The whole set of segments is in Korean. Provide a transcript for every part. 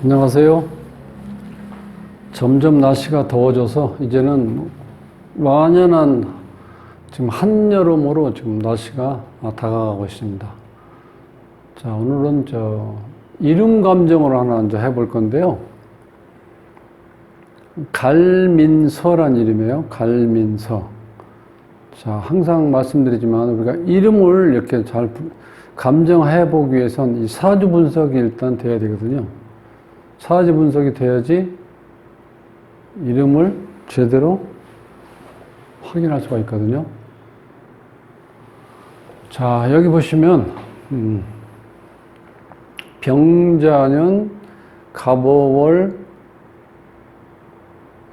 안녕하세요. 점점 날씨가 더워져서 이제는 완연한 지금 한여름으로 지금 날씨가 다가가고 있습니다. 자, 오늘은 이름 감정을 하나 이제 해볼 건데요. 갈민서란 이름이에요. 갈민서. 자, 항상 말씀드리지만 우리가 이름을 이렇게 잘 감정해 보기 위해선 이 사주 분석이 일단 돼야 되거든요. 사주 분석이 돼야지 이름을 제대로 확인할 수가 있거든요. 자, 여기 보시면 병자년 갑오월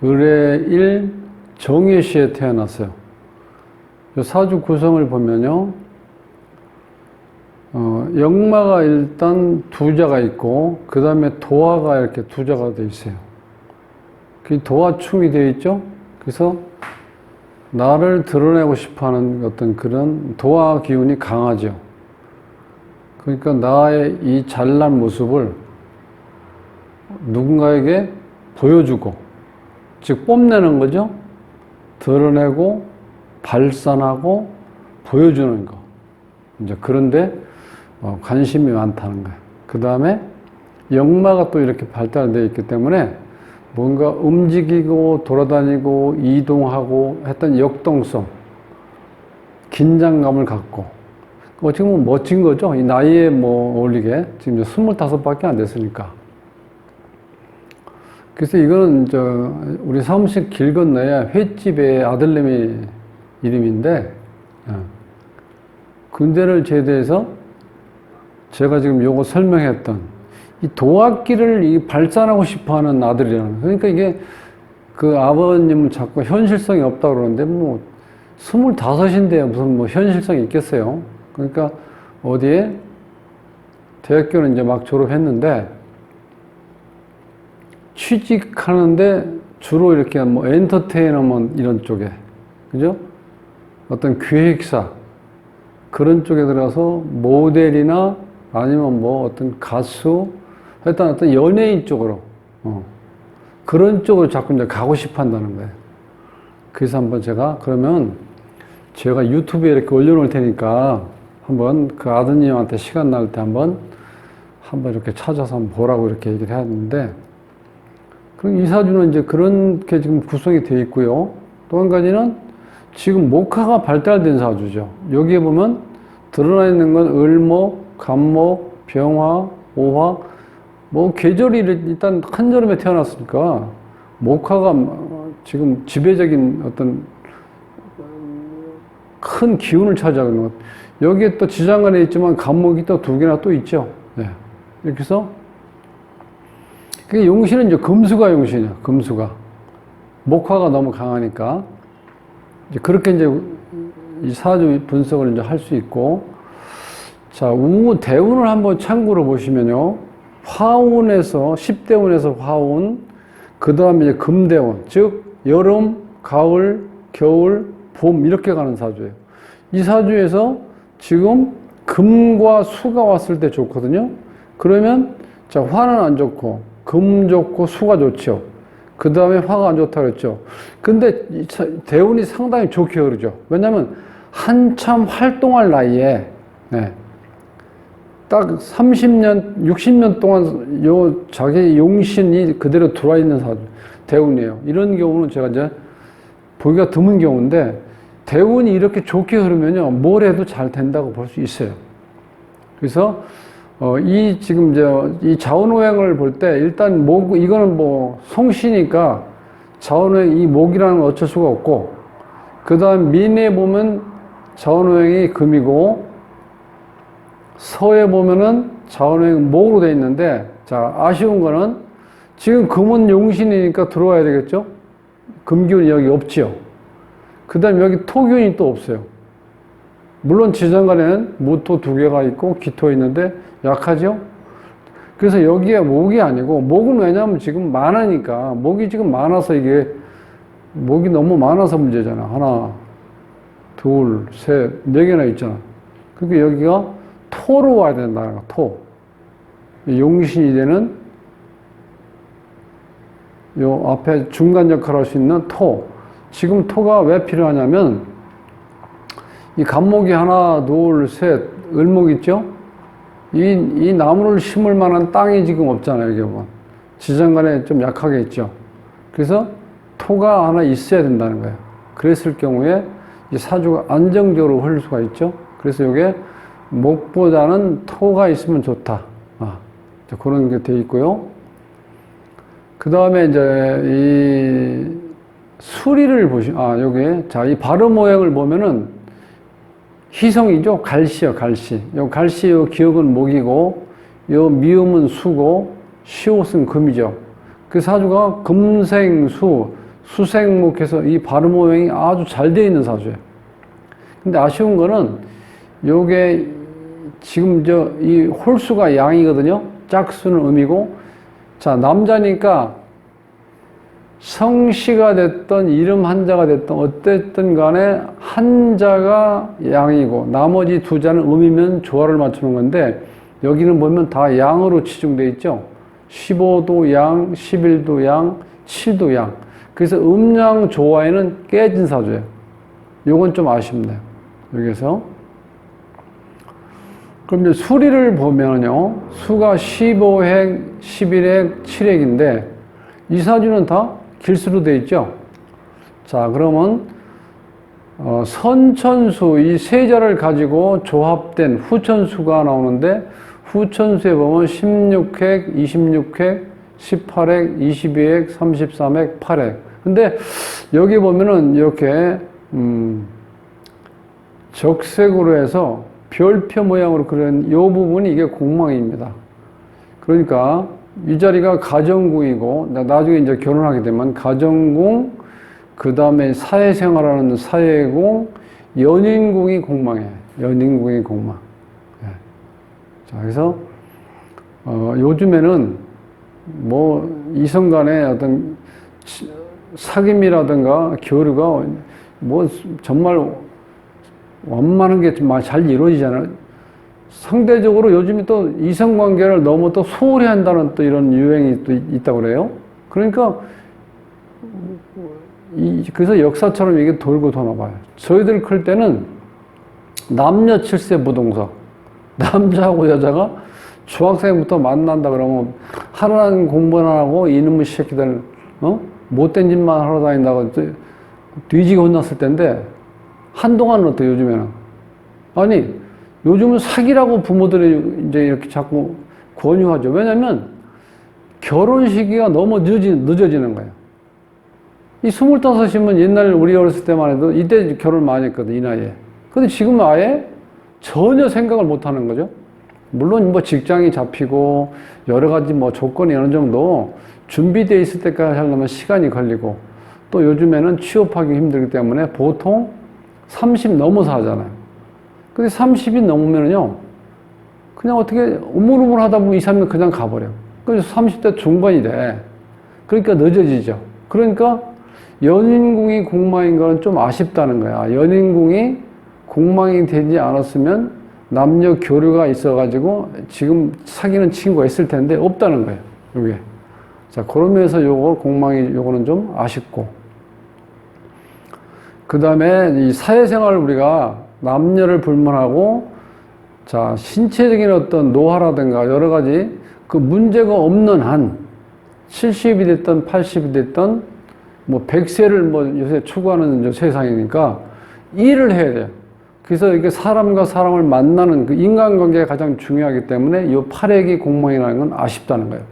을해일 정해시에 태어났어요. 사주 구성을 보면요, 역마가 일단 두 자가 있고, 그 다음에 도화가 이렇게 두 자가 되어 있어요. 그 도화충이 되어 있죠? 그래서 나를 드러내고 싶어 하는 어떤 그런 도화 기운이 강하죠. 그러니까 나의 이 잘난 모습을 누군가에게 보여주고, 즉 뽐내는 거죠. 드러내고 발산하고 보여주는 거. 이제 그런데 관심이 많다는 거예요. 그 다음에 역마가 또 이렇게 발달되어 있기 때문에 뭔가 움직이고 돌아다니고 이동하고 했던 역동성, 긴장감을 갖고, 어떻게 보면 멋진 거죠. 이 나이에 어울리게. 지금 25밖에 안 됐으니까. 그래서 이거는 우리 사무실 길 건너에 횟집의 아들내미 이름인데, 군대를 제대해서 제가 지금 요거 설명했던 이 도학기를 발산하고 싶어 하는 아들이라는, 그러니까 이게 그 아버님은 자꾸 현실성이 없다고 그러는데 25인데 무슨 현실성이 있겠어요. 그러니까 어디에 대학교는 이제 막 졸업했는데 취직하는데 주로 이렇게 엔터테이너먼트 이런 쪽에, 그죠? 어떤 기획사 그런 쪽에 들어가서 모델이나 아니면 어떤 가수, 일단 어떤 연예인 쪽으로, 그런 쪽으로 자꾸 이제 가고 싶어 한다는 거예요. 그래서 한번 그러면 제가 유튜브에 이렇게 올려놓을 테니까 한번 그 아드님한테 시간 날 때 한번 이렇게 찾아서 한번 보라고 이렇게 얘기를 했는데, 그럼 이 사주는 이제 그렇게 지금 구성이 되어 있고요. 또 한 가지는 지금 목화가 발달된 사주죠. 여기에 보면 드러나 있는 건 을목, 간목, 병화, 오화, 계절이 일단 한여름에 태어났으니까 목화가 지금 지배적인 어떤 큰 기운을 차지하고 있는 것. 여기에 또 지장간에 있지만 간목이 또 두 개나 또 있죠. 네. 이렇게 해서 용신은 이제 금수가 용신이에요. 금수가. 목화가 너무 강하니까. 이제 그렇게 이제 이 사주 분석을 이제 할 수 있고, 자, 대운을 한번 참고로 보시면요. 화운에서, 10대운에서 화운, 그 다음에 이제 금대운, 즉, 여름, 가을, 겨울, 봄, 이렇게 가는 사주예요. 이 사주에서 지금 금과 수가 왔을 때 좋거든요. 그러면, 자, 화는 안 좋고, 금 좋고, 수가 좋죠. 그 다음에 화가 안 좋다고 그랬죠. 근데 대운이 상당히 좋게 흐르죠. 왜냐면 한참 활동할 나이에, 네, 딱 30년, 60년 동안 자기 용신이 그대로 들어와 있는 대운이에요. 이런 경우는 제가 이제 보기가 드문 경우인데, 대운이 이렇게 좋게 흐르면요, 뭘 해도 잘 된다고 볼 수 있어요. 그래서 지금 이 자원오행을 볼 때, 일단 이거는 송시니까 자원오행, 이 목이라는 건 어쩔 수가 없고, 그 다음 민에 보면 자원오행이 금이고, 서에 보면은 자원오행 목으로 되어 있는데, 자, 아쉬운 거는 지금 금은 용신이니까 들어와야 되겠죠? 금기운이 여기 없지요. 그 다음 여기 토기운이 또 없어요. 물론 지장간에는 무토 두 개가 있고 기토 있는데 약하죠? 그래서 여기에 목이 아니고, 목은 왜냐하면 지금 많으니까, 목이 지금 많아서 목이 너무 많아서 문제잖아. 하나, 둘, 셋, 네 개나 있잖아. 그러니까 여기가 토로 와야 된다는 거, 토. 용신이 되는 요 앞에 중간 역할을 할 수 있는 토. 지금 토가 왜 필요하냐면 이 간목이 하나, 둘, 셋, 을목 있죠? 이 나무를 심을 만한 땅이 지금 없잖아요, 이게 뭐. 지정간에 좀 약하게 있죠. 그래서 토가 하나 있어야 된다는 거예요. 그랬을 경우에 이 사주가 안정적으로 흐를 수가 있죠. 그래서 이게 목보다는 토가 있으면 좋다. 그런 게 돼 있고요. 그 다음에 이제 이 수리를 여기, 자, 이 발음 모양을 보면은 희성이죠. 갈시요, 갈시. 요 갈시, 요 기역은 목이고, 요 미음은 수고, 시옷은 금이죠. 그 사주가 금생수, 수생목해서 이 발음 모양이 아주 잘 되어 있는 사주예요. 근데 아쉬운 거는 요게 지금 이 홀수가 양이거든요. 짝수는 음이고, 자, 남자니까 성씨가 됐던 이름 한자가 됐던 어쨌든 간에 한자가 양이고 나머지 두 자는 음이면 조화를 맞추는 건데 여기는 보면 다 양으로 치중되어 있죠. 15도 양, 11도 양, 7도 양. 그래서 음양 조화에는 깨진 사주예요. 요건 좀 아쉽네요. 여기서. 그럼 이제 수리를 보면요. 수가 15핵, 11핵, 7핵인데 이 사주는 다 길수로 되어 있죠. 자, 그러면 선천수 이 세 자를 가지고 조합된 후천수가 나오는데 후천수에 보면 16핵, 26핵, 18핵, 22핵, 33핵, 8핵. 근데 여기 보면은 이렇게 적색으로 해서 별표 모양으로 그린 이 부분이 이게 공망입니다. 그러니까 이 자리가 가정궁이고 나중에 이제 결혼하게 되면 가정궁, 그 다음에 사회생활하는 사회궁, 연인궁이 공망이에요. 연인궁이 공망. 네. 자, 그래서 요즘에는 뭐 이성 간의 어떤 사귐이라든가 교류가 뭐 정말 완만한 게 잘 이루어지잖아요. 상대적으로 요즘에 또 이성관계를 너무 또 소홀히 한다는 또 이런 유행이 또 있다고 그래요. 그러니까 그래서 역사처럼 이게 돌고 도나 봐요. 저희들 클 때는 남녀 7세 부동석, 남자하고 여자가 중학생부터 만난다 그러면 하라는 공부나 하고 이놈의 새끼들 못된 짓만 하러 다닌다고 뒤지게 혼났을 텐데 한동안은 어때요, 요즘에는? 아니, 요즘은 사귀라고 부모들이 이제 이렇게 자꾸 권유하죠. 왜냐면 결혼 시기가 너무 늦어지는 거예요. 이 25이면 옛날 우리 어렸을 때만 해도 이때 결혼 많이 했거든, 이 나이에. 근데 지금은 아예 전혀 생각을 못 하는 거죠. 물론 뭐 직장이 잡히고 여러 가지 뭐 조건이 어느 정도 준비되어 있을 때까지 하려면 시간이 걸리고 또 요즘에는 취업하기 힘들기 때문에 보통 30 넘어서 하잖아요. 근데 30이 넘으면요, 그냥 어떻게 우물우물 하다 보면 2, 3년 그냥 가버려요. 그래서 30대 중반이 돼. 그러니까 늦어지죠. 그러니까 연인궁이 공망인 거는 좀 아쉽다는 거야. 연인궁이 공망이 되지 않았으면 남녀 교류가 있어가지고 지금 사귀는 친구가 있을 텐데 없다는 거예요. 이게. 자, 그런 면에서 요거는 좀 아쉽고. 그 다음에 이 사회생활을 우리가 남녀를 불문하고, 자, 신체적인 어떤 노화라든가 여러 가지 그 문제가 없는 한, 70이 됐든 80이 됐든 뭐 100세를 뭐 요새 추구하는 세상이니까 일을 해야 돼요. 그래서 이렇게 사람과 사람을 만나는 그 인간관계가 가장 중요하기 때문에 이 팔핵이 공망이라는 건 아쉽다는 거예요.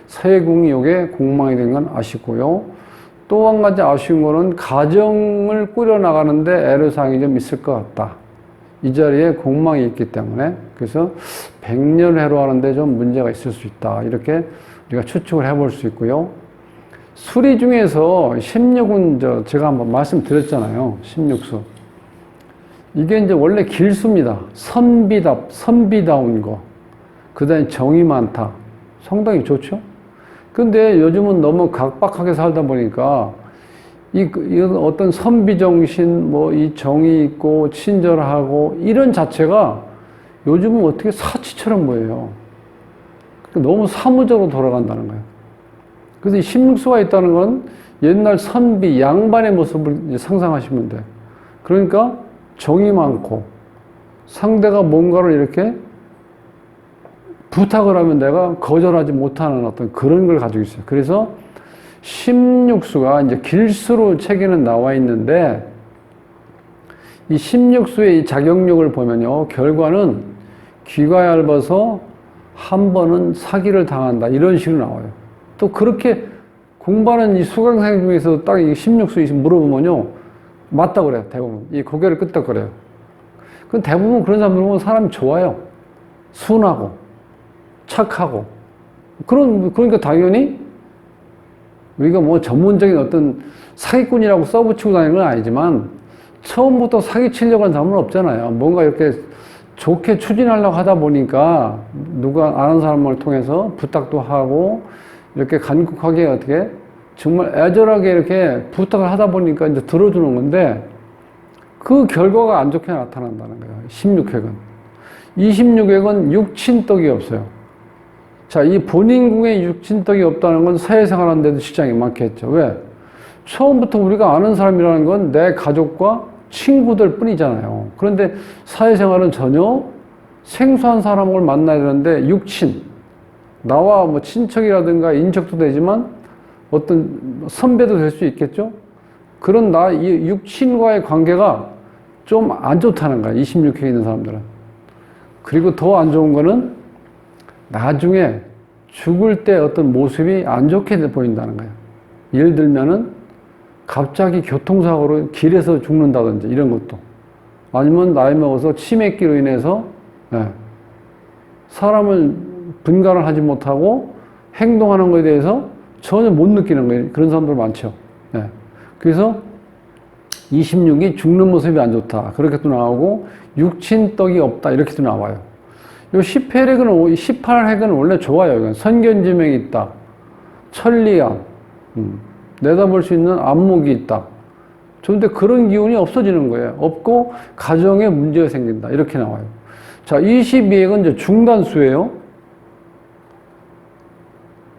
사회궁이 이게 공망이 된 건 아쉽고요. 또 한 가지 아쉬운 거는 가정을 꾸려나가는데 애로사항이 좀 있을 것 같다. 이 자리에 공망이 있기 때문에. 그래서 백년해로 하는데 좀 문제가 있을 수 있다. 이렇게 우리가 추측을 해볼 수 있고요. 수리 중에서 16은 제가 한번 말씀드렸잖아요. 16수. 이게 이제 원래 길수입니다. 선비다운 거. 그 다음에 정이 많다. 상당히 좋죠? 근데 요즘은 너무 각박하게 살다 보니까 이건 어떤 선비정신, 뭐 이 정이 있고 친절하고 이런 자체가 요즘은 어떻게 사치처럼 보여요. 너무 사무적으로 돌아간다는 거예요. 그래서 이 십육수가 있다는 건 옛날 선비, 양반의 모습을 이제 상상하시면 돼요. 그러니까 정이 많고 상대가 뭔가를 이렇게 부탁을 하면 내가 거절하지 못하는 어떤 그런 걸 가지고 있어요. 그래서 십육수가 이제 길수로 책에는 나와 있는데 이 십육수의 이 작용력을 보면요. 결과는 귀가 얇아서 한 번은 사기를 당한다. 이런 식으로 나와요. 또 그렇게 공부하는 이 수강생 중에서 딱 이 십육수 물어보면요. 맞다고 그래요. 대부분. 이 고개를 끄덕거려요. 그 대부분 그런 사람들 보면 사람이 좋아요. 순하고, 착하고. 그러니까 당연히 우리가 뭐 전문적인 어떤 사기꾼이라고 써붙이고 다니는 건 아니지만 처음부터 사기치려고 하는 사람은 없잖아요. 뭔가 이렇게 좋게 추진하려고 하다 보니까 누가 아는 사람을 통해서 부탁도 하고 이렇게 간곡하게 어떻게 정말 애절하게 이렇게 부탁을 하다 보니까 이제 들어주는 건데 그 결과가 안 좋게 나타난다는 거예요. 16획은. 26획은 육친떡이 없어요. 자, 이 본인궁에 육친떡이 없다는 건 사회생활하는데도 시장이 많겠죠. 왜? 처음부터 우리가 아는 사람이라는 건 내 가족과 친구들 뿐이잖아요. 그런데 사회생활은 전혀 생소한 사람을 만나야 되는데 육친, 나와 뭐 친척이라든가 인척도 되지만 어떤 선배도 될 수 있겠죠. 그런 이 육친과의 관계가 좀 안 좋다는 거야. 26회에 있는 사람들은. 그리고 더 안 좋은 거는 나중에 죽을 때 어떤 모습이 안 좋게 보인다는 거예요. 예를 들면은 갑자기 교통사고로 길에서 죽는다든지 이런 것도. 아니면 나이 먹어서 치매기로 인해서 사람을 분간을 하지 못하고 행동하는 것에 대해서 전혀 못 느끼는 거예요. 그런 사람들 많죠. 그래서 26이 죽는 모습이 안 좋다. 그렇게도 나오고 육친떡이 없다. 이렇게도 나와요. 요 18획은 원래 좋아요. 이건 선견지명이 있다. 천리안. 내다볼 수 있는 안목이 있다. 그런데 그런 기운이 없어지는 거예요. 없고 가정에 문제가 생긴다. 이렇게 나와요. 자, 22획은 이제 중단수예요.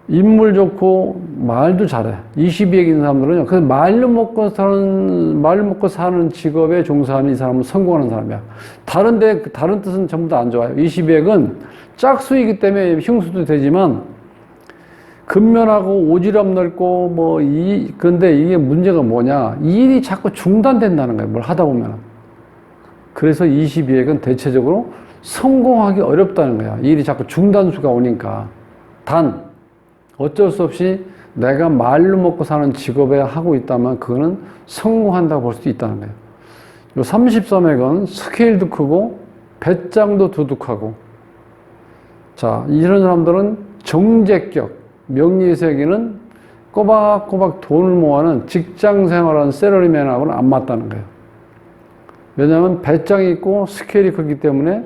인물 좋고 말도 잘해. 22획 있는 사람들은요. 그래서 말로 먹고 사는 직업에 종사하는 이 사람은 성공하는 사람이야. 다른 뜻은 전부 다 안 좋아요. 22획은 짝수이기 때문에 흉수도 되지만 근면하고 오지랖 넓고 그런데 이게 문제가 뭐냐. 이 일이 자꾸 중단된다는 거예요. 뭘 하다 보면. 그래서 22획은 대체적으로 성공하기 어렵다는 거야. 이 일이 자꾸 중단수가 오니까. 어쩔 수 없이 내가 말로 먹고 사는 직업에 하고 있다면 그거는 성공한다고 볼 수도 있다는 거예요. 요 33획은 스케일도 크고 배짱도 두둑하고 자, 이런 사람들은 정제격, 명리세계는 꼬박꼬박 돈을 모아는 직장 생활하는 셀러리맨하고는 안 맞다는 거예요. 왜냐하면 배짱이 있고 스케일이 크기 때문에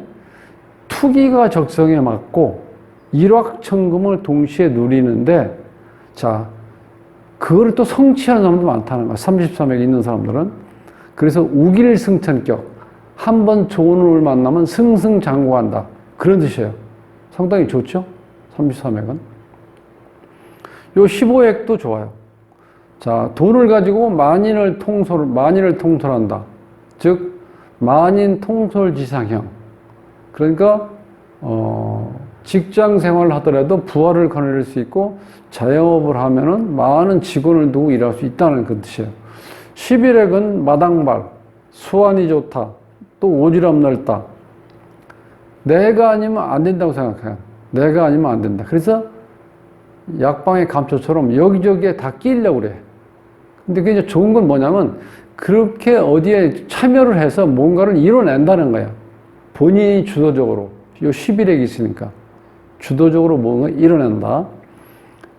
투기가 적성에 맞고 일확천금을 동시에 누리는데 자, 그거를 또 성취하는 사람도 많다는 거야. 33획에 있는 사람들은. 그래서 우길승천격. 한번 좋은 운을 만나면 승승장구한다. 그런 뜻이에요. 상당히 좋죠? 33획은. 요 15획도 좋아요. 자, 돈을 가지고 만인을 통솔한다. 즉, 만인 통솔지상형. 그러니까, 직장 생활을 하더라도 부하를 거느릴 수 있고 자영업을 하면은 많은 직원을 두고 일할 수 있다는 그 뜻이에요. 11획은 마당발, 수완이 좋다, 또 오지랖 넓다. 내가 아니면 안 된다고 생각해요. 내가 아니면 안 된다. 그래서 약방의 감초처럼 여기저기에 다 끼려고 그래. 근데 그게 이제 좋은 건 뭐냐면 그렇게 어디에 참여를 해서 뭔가를 이뤄낸다는 거야. 본인이 주도적으로. 요 11획이 있으니까. 주도적으로 뭔가 이뤄낸다.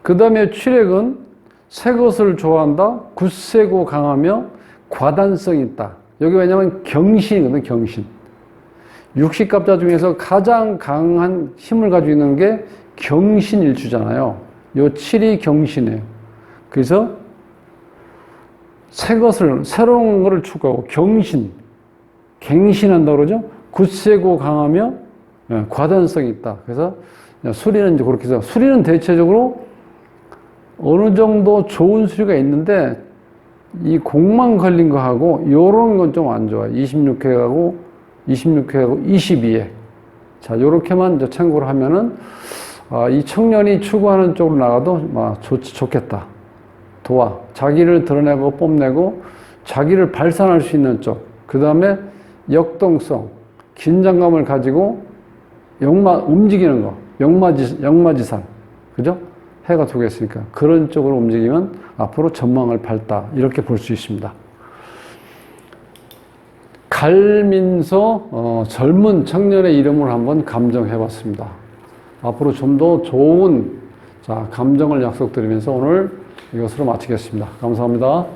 그 다음에 7획은 새 것을 좋아한다. 굳세고 강하며 과단성이 있다. 여기 왜냐면 경신이거든, 경신. 육식갑자 중에서 가장 강한 힘을 가지고 있는 게 경신일주잖아요. 요 7이 경신이에요. 그래서 새로운 것을 추구하고 갱신한다 그러죠? 굳세고 강하며 과단성이 있다. 그래서 수리는 이제 그렇게 해서 수리는 대체적으로 어느 정도 좋은 수리가 있는데 이 공만 걸린 거하고 요런 건 좀 안 좋아요. 26회하고 22회. 자, 요렇게만 이제 참고를 하면은 이 청년이 추구하는 쪽으로 나가도 좋겠다. 자기를 드러내고 뽐내고 자기를 발산할 수 있는 쪽. 그 다음에 역동성, 긴장감을 가지고 움직이는 거. 역마지상. 그죠? 해가 두 개 있으니까. 그런 쪽으로 움직이면 앞으로 전망을 밝다. 이렇게 볼 수 있습니다. 갈민서, 젊은 청년의 이름을 한번 감정해 봤습니다. 앞으로 좀 더 좋은 감정을 약속드리면서 오늘 이것으로 마치겠습니다. 감사합니다.